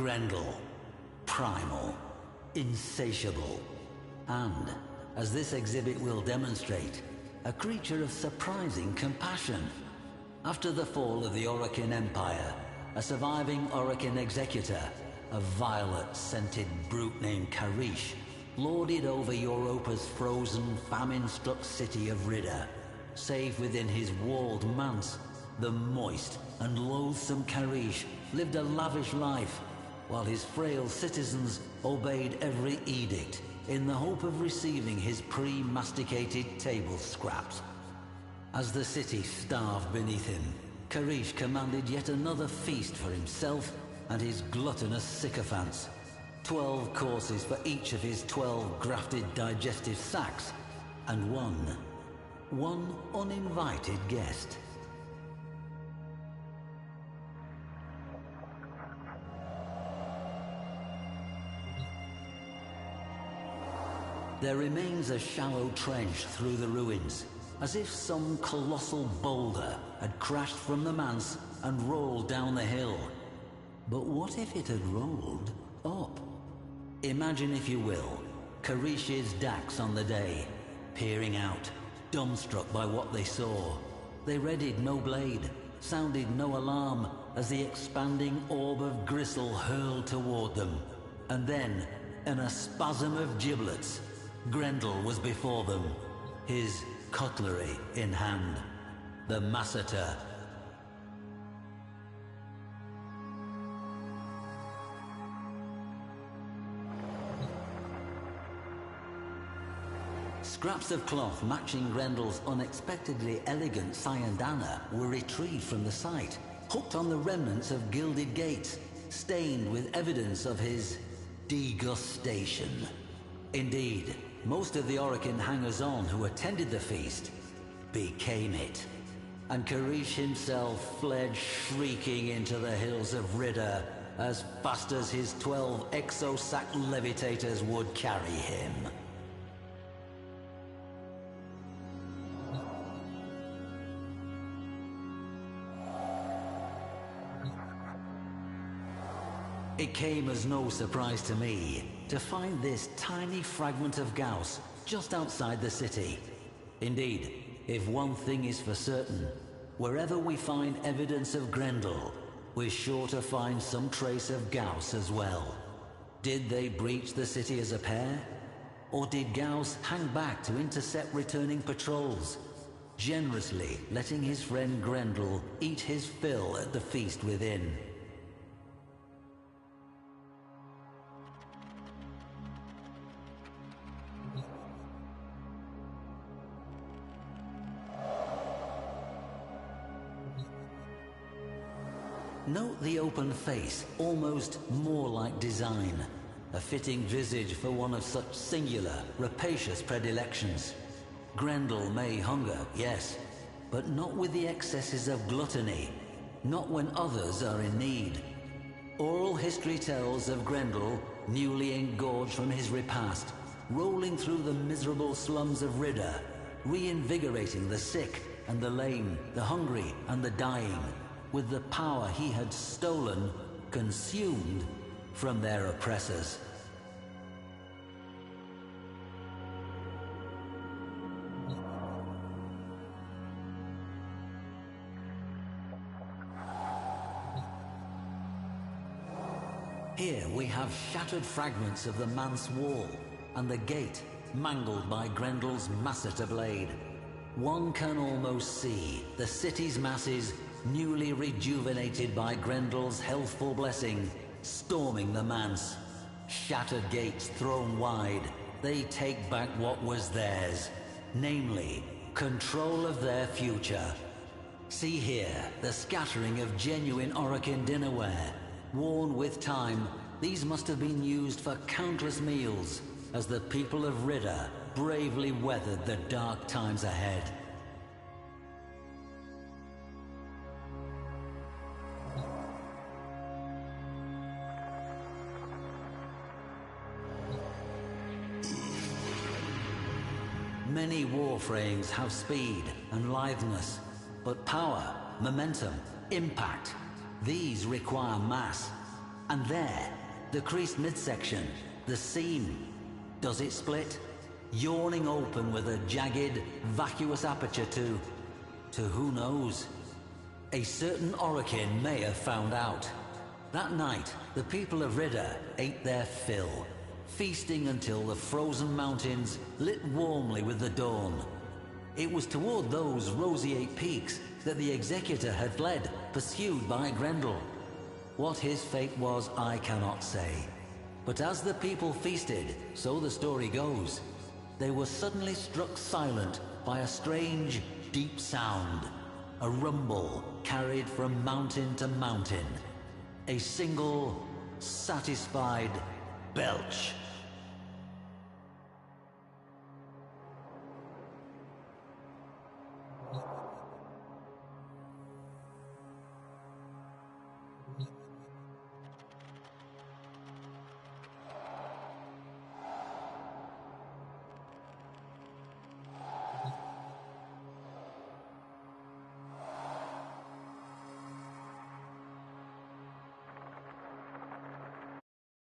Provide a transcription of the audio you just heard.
Grendal. Primal. Insatiable. And, as this exhibit will demonstrate, a creature of surprising compassion. After the fall of the Orokin Empire, a surviving Orokin executor, a violet-scented brute named Karish, lorded over Europa's frozen, famine-struck city of Ridda. Save within his walled manse, the moist and loathsome Karish lived a lavish life, while his frail citizens obeyed every edict in the hope of receiving his pre-masticated table scraps. As the city starved beneath him, Karish commanded yet another feast for himself and his gluttonous sycophants. 12 courses for each of his 12 grafted digestive sacs, and one uninvited guest. There remains a shallow trench through the ruins, as if some colossal boulder had crashed from the manse and rolled down the hill. But what if it had rolled up? Imagine, if you will, Karish's Dax on the day, peering out, dumbstruck by what they saw. They readied no blade, sounded no alarm, as the expanding orb of gristle hurled toward them. And then, in a spasm of giblets, Grendal was before them, his cutlery in hand. The masseter. Scraps of cloth matching Grendal's unexpectedly elegant sayandana were retrieved from the site, hooked on the remnants of gilded gates, stained with evidence of his degustation. Indeed, most of the Orokin hangers-on who attended the feast became it, and Karish himself fled shrieking into the hills of Ridda as fast as his 12 exosac levitators would carry him. It came as no surprise to me to find this tiny fragment of Gauss just outside the city. Indeed, if one thing is for certain, wherever we find evidence of Grendal, we're sure to find some trace of Gauss as well. Did they breach the city as a pair? Or did Gauss hang back to intercept returning patrols, generously letting his friend Grendal eat his fill at the feast within? Note the open face, almost more like design. A fitting visage for one of such singular, rapacious predilections. Grendal may hunger, yes, but not with the excesses of gluttony, not when others are in need. Oral history tells of Grendal, newly engorged from his repast, rolling through the miserable slums of Ridda, reinvigorating the sick and the lame, the hungry and the dying, with the power he had stolen, consumed, from their oppressors. Here we have shattered fragments of the manse wall, and the gate mangled by Grendal's masseter blade. One can almost see the city's masses, newly rejuvenated by Grendal's healthful blessing, storming the manse. Shattered gates thrown wide, they take back what was theirs, namely, control of their future. See here the scattering of genuine Orokin dinnerware. Worn with time, these must have been used for countless meals, as the people of Ridda bravely weathered the dark times ahead. Many Warframes have speed and litheness, but power, momentum, impact, these require mass. And there, the creased midsection, the seam. Does it split? Yawning open with a jagged, vacuous aperture to who knows? A certain Orokin may have found out. That night, the people of Ridda ate their fill, feasting until the frozen mountains lit warmly with the dawn. It was toward those roseate peaks that the Executor had fled, pursued by Grendal. What his fate was, I cannot say. But as the people feasted, so the story goes, they were suddenly struck silent by a strange, deep sound. A rumble carried from mountain to mountain. A single, satisfied belch.